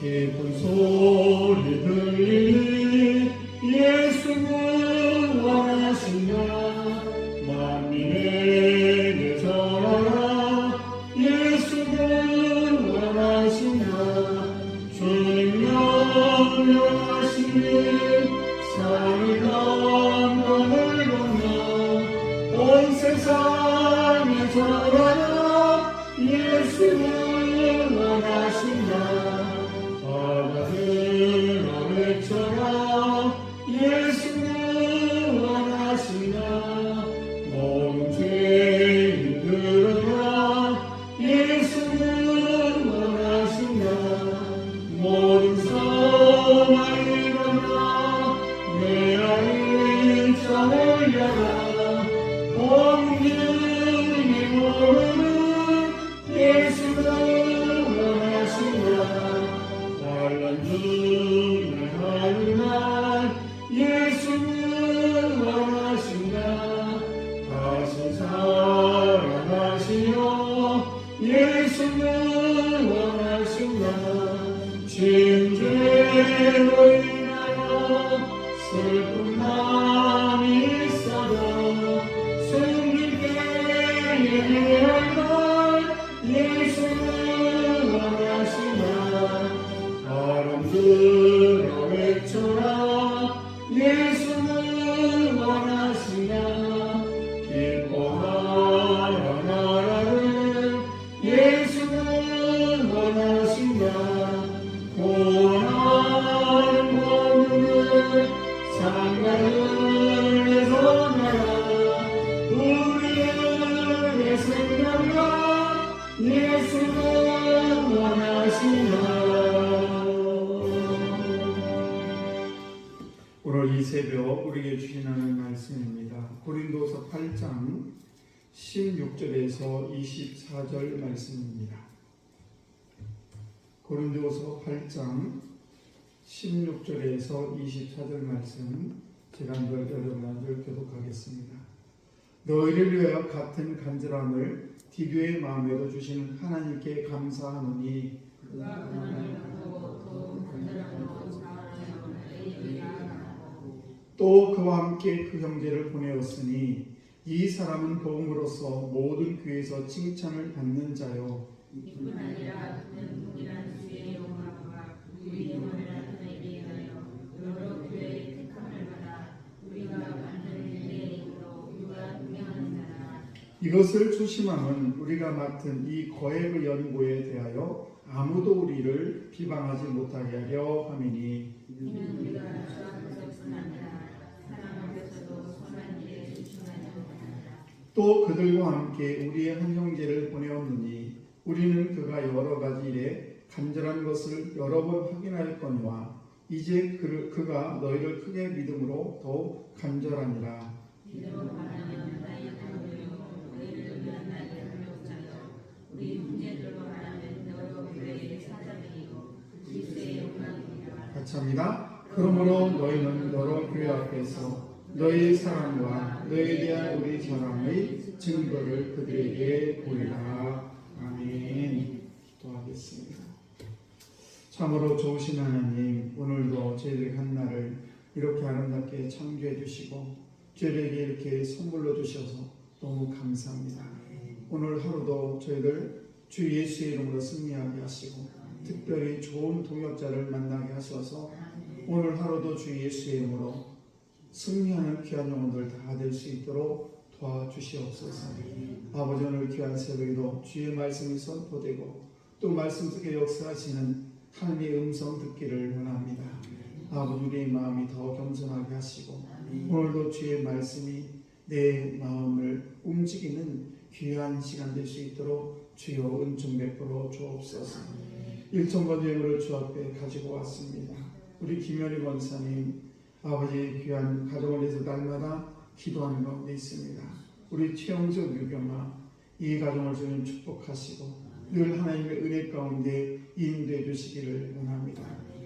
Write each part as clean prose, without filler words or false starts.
기쁜 소리 들리니 예수는 원하시나 만민에게 전하라 예수는 원하시나 주님 명령하시니 산을 건너를 건너 온 세상에 전하라 예수는 원하시나 바다들아 외쳐라 예수는 원하시나 모든 죄인 들으라 예수는 원하시나 모든 성을 일어나 내 아이 저올려라 온 영이 모르는 예수는 원하시나 환난 중에 하는 날 예수는 원하시나 다시 살아나시어 예수는 원하시나 짐죄로 인하여 슬픈 마음이 있어도 숨길 때에 해할 날 예수는 원하시나 바람들아 외쳐라 예수는 원하시나 기뻐하라 나라를 예수는 원하시나 고난 고문을 상가를 전하라 우리의 생각나 예수는 원하시나. 오늘 이 새벽 우리에게 주시는 말씀입니다. 고린도서 8장 16절에서 24절 말씀입니다. 고린도서 8장 16절에서 24절 말씀 제가 여러분 교독하겠습니다. 너희를 위하여 같은 간절함을 디도의 마음에도 주시는 하나님께 감사하노니 또 그와 함께 그 형제를 보내었으니 이 사람은 복음으로써 모든 교회에서 칭찬을 받는 자요 이뿐 아니라 그는 동일한 주의 영광과 우리 영혼을 나타내게 하여 여러 교회의 택함을 받아 우리가 만든 일의 힘으로 누가 분명한 자라. 이것을 조심함은 우리가 맡은 이 거액의 연고에 대하여 아무도 우리를 비방하지 못하게 하려 함이니 이는 우리가 주 앞에서뿐 아니라 사람 앞에서도 선한 일에 집중하려 합니다. 또 그들과 함께 우리의 한 형제를 보내었느니 우리는 그가 여러 가지 일에 간절한 것을 여러 번 확인하였거니와 이제 그가 너희를 크게 믿음으로 더욱 간절하니라. 이대로 말하면 나의 동료요 너희를 위한 나의 동력자여 우리 문제들로 말하면 여러 교회의 사장이고 그리스도의 영광이니라. 같이 합니다. 그러므로 너희는 여러 교회 앞에서 너희의 사랑과 너희에 대한 우리 사랑의 증거를 그들에게 보이라. 아멘. 기도하겠습니다. 참으로 좋으신 하나님, 오늘도 저희들 한 날을 이렇게 아름답게 창조해 주시고 저희에게 이렇게 선물로 주셔서 너무 감사합니다. 오늘 하루도 저희들 주 예수의 이름으로 승리하게 하시고 특별히 좋은 동역자를 만나게 하셔서 오늘 하루도 주 예수의 이름으로 승리하는 귀한 영혼들 다 될 수 있도록 도와주시옵소서. 아버지 오늘 귀한 새벽에도 주의 말씀이 선포되고 또 말씀 속에 역사하시는 하나님의 음성 듣기를 원합니다. 아버지 우리의 마음이 더 겸손하게 하시고 오늘도 주의 말씀이 내 마음을 움직이는 귀한 시간 될 수 있도록 주여 은총 베풀어 주옵소서. 일천번 예물을 주 앞에 가지고 왔습니다. 우리 김현희 권사님 아버지 귀한 가정을 위해서 날마다 기도하는 가운데 있습니다. 우리 최영석 유경아 이 가정을 주님 축복하시고 늘 하나님의 은혜 가운데 인도해 주시기를 원합니다.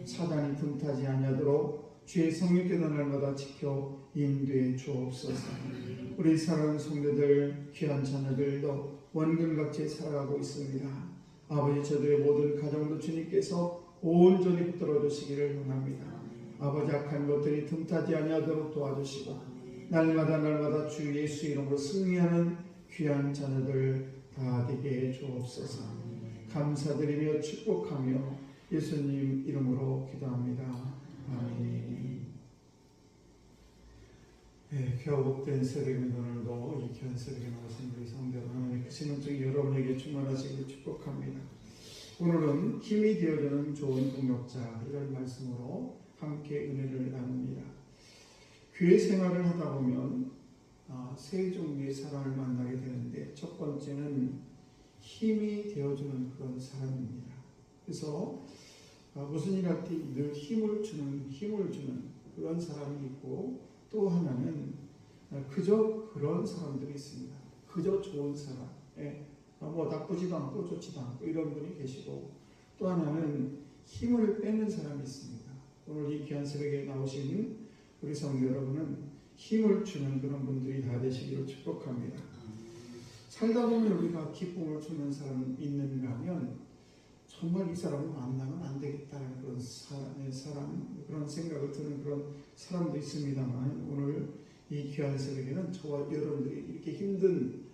사단이 틈타지 아니하도록 주의 성령께서 날마다 지켜 인도해 주옵소서. 우리 사랑하는 성도들 귀한 자녀들도 원근각지에 살아가고 있습니다. 아버지 저들의 모든 가정도 주님께서 온전히 붙들어 주시기를 원합니다. 아버지, 악한 것들이 틈타지 아니하도록 도와주시고 날마다 주 예수 이름으로 승리하는 귀한 자녀들 다 되게 주옵소서. 감사드리며 축복하며 예수님 이름으로 기도합니다. 아멘. 네, 교복된 새벽인 오늘도 이 귀한 새벽에 나오신 우리 성도 하나님의 크신 중 여러분에게 충만하시길 축복합니다. 오늘은 힘이 되어주는 좋은 동역자 이런 말씀으로 함께 은혜를 나눕니다. 교회 생활을 하다 보면 세 종류의 사람을 만나게 되는데 첫 번째는 힘이 되어주는 그런 사람입니다. 그래서 무슨 일 할 때 늘 힘을 주는 그런 사람이 있고, 또 하나는 그저 그런 사람들이 있습니다. 그저 좋은 사람, 뭐 나쁘지도 않고 좋지도 않고 이런 분이 계시고, 또 하나는 힘을 빼는 사람이 있습니다. 오늘 이 귀한 새벽에 나오신 우리 성도 여러분은 힘을 주는 그런 분들이 다 되시기를 축복합니다. 살다 보면 우리가 기쁨을 주는 사람이 있는가 하면 정말 이 사람을 만나면 안 되겠다는 그런 생각을 드는 그런 사람도 있습니다만, 오늘 이 귀한 새벽에는 저와 여러분들이 이렇게 힘든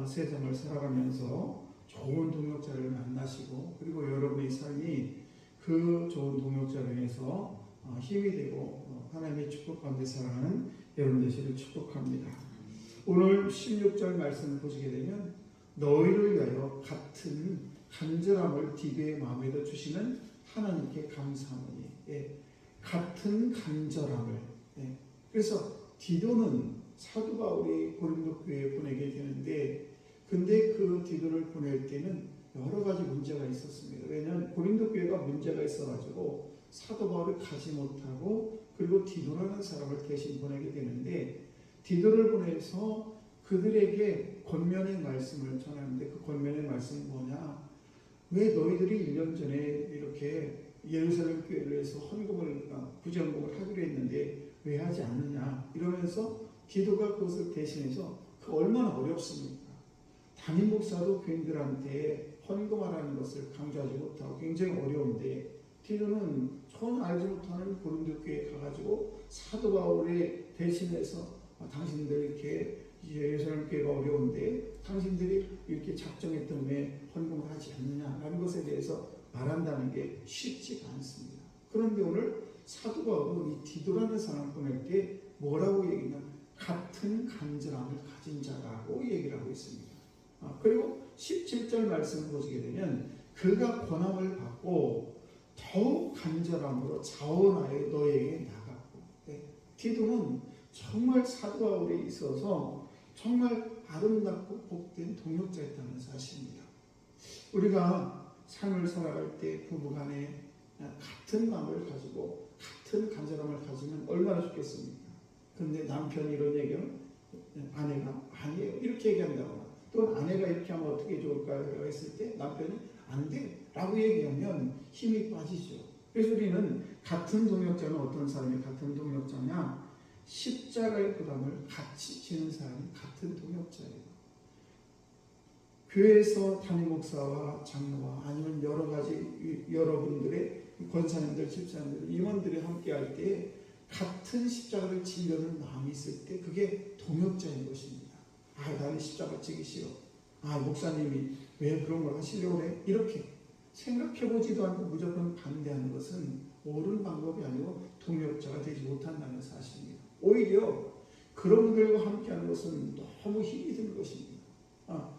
세상을 살아가면서 좋은 동역자를 만나시고, 그리고 여러분의 삶이 그 좋은 동역자로 인해서 힘이 되고 하나님의 축복 가운데 살아가는 여러분 되시기를 축복합니다. 오늘 16절 말씀을 보시게 되면 너희를 위하여 같은 간절함을 디도의 마음에도 주시는 하나님께 감사하노니, 같은 간절함을. 그래서 디도는 사도 바울이 고린도 교회에 보내게 되는데, 근데 그 디도를 보낼 때는 여러 가지 문제가 있었습니다. 왜냐하면 고린도 교회가 문제가 있어가지고 사도 바울이 가지 못하고, 그리고 디도라는 사람을 대신 보내게 되는데, 디도를 보내서 그들에게 권면의 말씀을 전하는데, 그 권면의 말씀이 뭐냐? 왜 너희들이 1년 전에 이렇게 예루살렘 교회를 위해서 부정금을 하기로 했는데 왜 하지 않느냐? 이러면서 디도가 그것을 대신해서 그 얼마나 어렵습니까? 담임 목사도 교인들한테 헌금하라는 것을 강조하지 못하고 굉장히 어려운데, 디도는 처음 알지 못하는 고린도 교회에 가가지고 사도 바울이 대신해서 당신들 이렇게 예루살렘 교회가 어려운데 당신들이 이렇게 작정했던 왜 헌금을 하지 않느냐라는 것에 대해서 말한다는 게 쉽지가 않습니다. 그런데 오늘 사도 바울은 이 디도라는 사람을 보낼 때 뭐라고 얘기하냐면 같은 간절함을 가진 자라고 얘기를 하고 있습니다. 그리고 17절 말씀을 보시게 되면 그가 권함을 받고 더욱 간절함으로 자원하여 너에게 나갔고, 디도는 정말 사도 바울에 있어서 정말 아름답고 복된 동역자였다는 사실입니다. 우리가 삶을 살아갈 때 부부간에 같은 마음을 가지고 같은 간절함을 가지면 얼마나 좋겠습니까? 그런데 남편이 이런 얘기하면 아내가 아니에요 이렇게 얘기한다거나, 또 아내가 이렇게 하면 어떻게 좋을까요? 했을 때 남편이 안 돼 라고 얘기하면 힘이 빠지죠. 그래서 우리는 같은 동역자는 어떤 사람이 같은 동역자냐? 십자가의 부담을 같이 지는 사람이 같은 동역자예요. 교회에서 담임 목사와 장로와 아니면 여러 가지 여러분들의 권사님들, 집사님들, 임원들이 함께 할 때 같은 십자가를 지려는 마음이 있을 때 그게 동역자인 것입니다. 나는 십자가 지기 싫어. 목사님이 왜 그런 걸 하시려고 그래? 이렇게 생각해보지도 않고 무조건 반대하는 것은 옳은 방법이 아니고 동역자가 되지 못한다는 사실입니다. 오히려 그런 분들과 함께하는 것은 너무 힘이 드는 것입니다.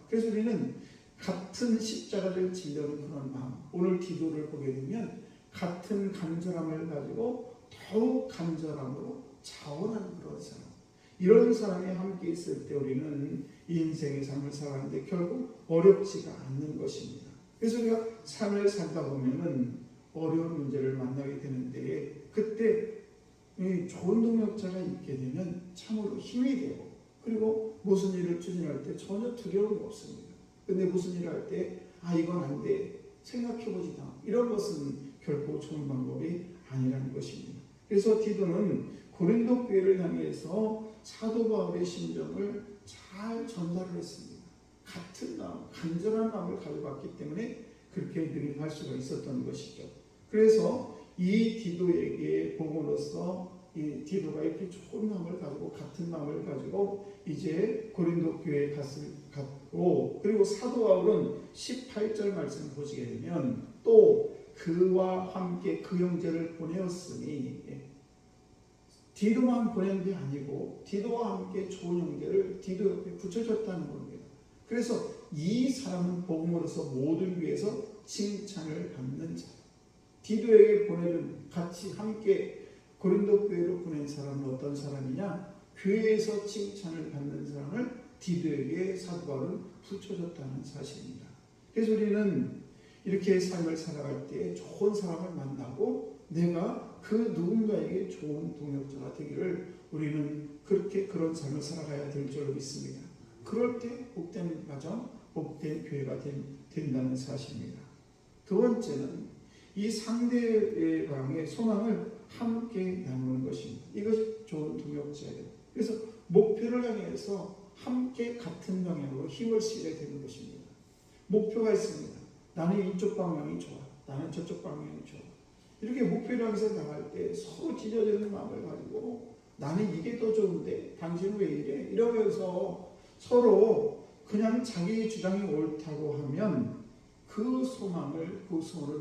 그래서 우리는 같은 십자가를 지려는 그런 마음, 오늘 디도를 보게 되면 같은 간절함을 가지고 더욱 간절함으로 자원하는 그런 사람, 이런 사람이 함께 있을 때 우리는 인생의 삶을 살아가는데 결국 어렵지가 않는 것입니다. 그래서 우리가 삶을 살다 보면은 어려운 문제를 만나게 되는데, 그때 좋은 동역자가 있게 되면 참으로 힘이 되고, 그리고 무슨 일을 추진할 때 전혀 두려움이 없습니다. 근데 무슨 일을 할 때 이건 안 돼 생각해보지도 않고, 이런 것은 결코 좋은 방법이 아니라는 것입니다. 그래서 디도는 고린도 교회를 향해서 사도 바울의 심정을 잘 전달을 했습니다. 같은 마음, 간절한 마음을 가져갔기 때문에 그렇게 능력할 수가 있었던 것이죠. 그래서 이 디도에게 복음으로써 이 디도가 이렇게 좋은 마음을 가지고 같은 마음을 가지고 이제 고린도 교회에 갔고, 그리고 사도 바울은 18절 말씀을 보시게 되면 또 그와 함께 그 형제를 보내었으니, 디도만 보낸 게 아니고 디도와 함께 좋은 형제를 디도 옆에 붙여줬다는 겁니다. 그래서 이 사람은 복음으로서 모든 위에서 칭찬을 받는 자. 디도에게 보내는 같이 함께 고린도 교회로 보낸 사람은 어떤 사람이냐? 교회에서 칭찬을 받는 사람을 디도에게 사도 바울은 붙여줬다는 사실입니다. 그래서 우리는 이렇게 삶을 살아갈 때 좋은 사람을 만나고 내가 그 누군가에게 좋은 동역자가 되기를 우리는 그런 삶을 살아가야 될 줄로 믿습니다. 그럴 때 복된 가정, 복된 교회가 된다는 사실입니다. 두 번째는 이 상대방의 소망을 함께 나누는 것입니다. 이것이 좋은 동역자예요. 그래서 목표를 향해서 함께 같은 방향으로 힘을 쓰게 되는 것입니다. 목표가 있습니다. 나는 이쪽 방향이 좋아. 나는 저쪽 방향이 좋아. 이렇게 목표를 향해서 나갈 때 서로 찢어지는 마음을 가지고 나는 이게 더 좋은데 당신은 왜 이래? 이러면서 서로 그냥 자기 주장이 옳다고 하면 그 소망을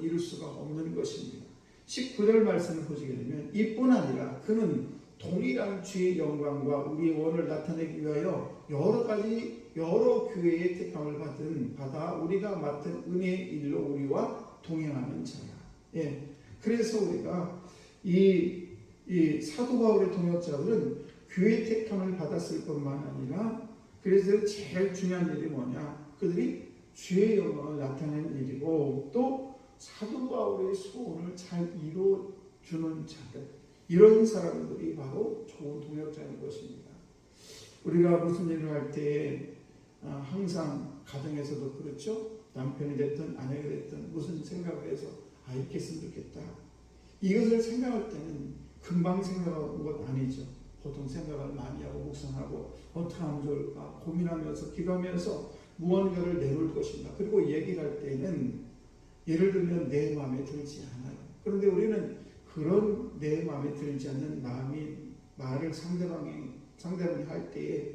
이룰 수가 없는 것입니다. 19절 말씀을 보시게 되면 이뿐 아니라 그는 동일한 주의 영광과 우리의 원을 나타내기 위하여 여러 교회의 택함을 받아 우리가 맡은 은혜의 일로 우리와 동행하는 자야. 그래서 우리가 이 사도 바울의 동역자들은 교회 택함을 받았을 뿐만 아니라 그래서 제일 중요한 일이 뭐냐? 그들이 주의 영광을 나타내는 일이고 또 사도 바울의 소원을 잘 이루어주는 자들, 이런 사람들이 바로 좋은 동역자인 것입니다. 우리가 무슨 일을 할 때 항상 가정에서도 그렇죠. 남편이 됐든 아내가 됐든 무슨 생각을 해서 이렇게 했으면 좋겠다. 이것을 생각할 때는 금방 생각하는 것 아니죠. 보통 생각을 많이 하고 묵상하고 어떻게 하면 좋을까 고민하면서 기도하면서 무언가를 내놓을 것입니다. 그리고 얘기를 할 때는 예를 들면 내 마음에 들지 않아요. 그런데 우리는 그런 내 마음에 들지 않는 말을 상대방이 할 때에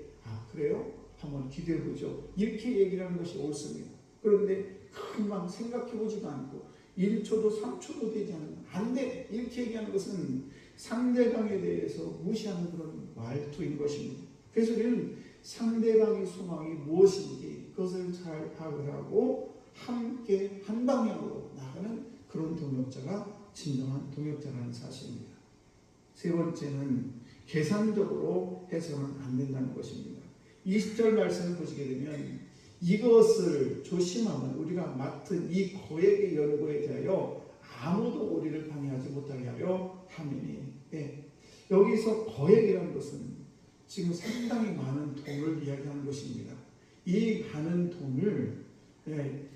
그래요? 한번 기도해보죠. 이렇게 얘기를 하는 것이 옳습니다. 그런데 금방 생각해보지도 않고 1초도 3초도 되지 않으면 안 돼! 이렇게 얘기하는 것은 상대방에 대해서 무시하는 그런 말투인 것입니다. 그래서 우리는 상대방의 소망이 무엇인지 그것을 잘 파악을 하고 함께 한 방향으로 나가는 그런 동역자가 진정한 동역자라는 사실입니다. 세 번째는 계산적으로 해서는 안 된다는 것입니다. 20절 말씀을 보시게 되면 이것을 조심하면 우리가 맡은 이 거액의 연고에 대하여 아무도 우리를 방해하지 못하게 하려 함이니. 여기서 거액이라는 것은 지금 상당히 많은 돈을 이야기하는 것입니다. 이 많은 돈을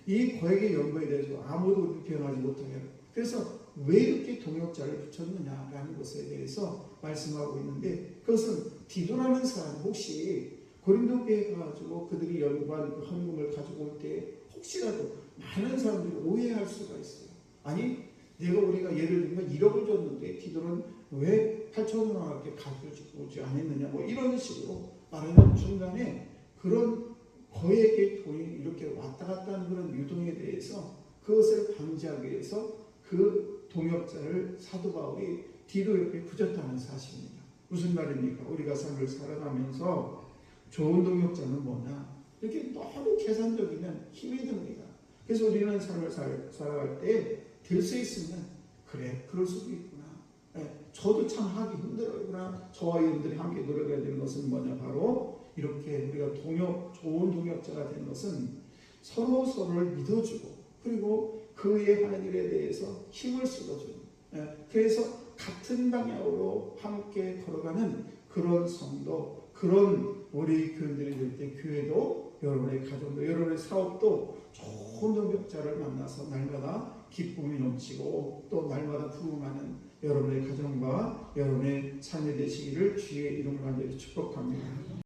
이 거액의 연고에 대해서 아무도 우리를 비난하지 못하게 하려. 그래서 왜 이렇게 동역자를 붙였느냐라는 것에 대해서 말씀하고 있는데 그것은 디도라는 사람 혹시 고린도 교회에 가지고 그들이 연구한 그 헌금을 가지고 올 때 혹시라도 많은 사람들이 오해할 수가 있어요. 아니 우리가 예를 들면 1억을 줬는데 디도는 왜 8천만 원밖에 가져오지 않았느냐 뭐 이런 식으로 말하는 중간에 그런 거액의 돈이 이렇게 왔다 갔다 하는 그런 유동에 대해서 그것을 방지하기 위해서 그 동역자를 사도 바울이 디도 옆에 붙였다는 사실입니다. 무슨 말입니까? 우리가 삶을 살아가면서 좋은 동역자는 뭐냐? 이렇게 너무 계산적이면 힘이 듭니다. 그래서 우리는 삶을 살아갈 때 될 수 있으면 그럴 수도 있구나. 저도 참 하기 힘들어요. 그러나 저와 여러분들이 함께 노력해야 되는 것은 뭐냐? 바로 이렇게 우리가 좋은 동역자가 되는 것은 서로를 믿어주고 그리고 그의 하는 일에 대해서 힘을 실어주는 그래서 같은 방향으로 함께 걸어가는 그런 성도, 그런 우리 교인들이 될 때 교회도 여러분의 가정도 여러분의 사업도 좋은 동역자를 만나서 날마다 기쁨이 넘치고 또 날마다 부흥하는 여러분의 가정과 여러분의 삶이 되시기를 주의 이름으로 간절히 축복합니다.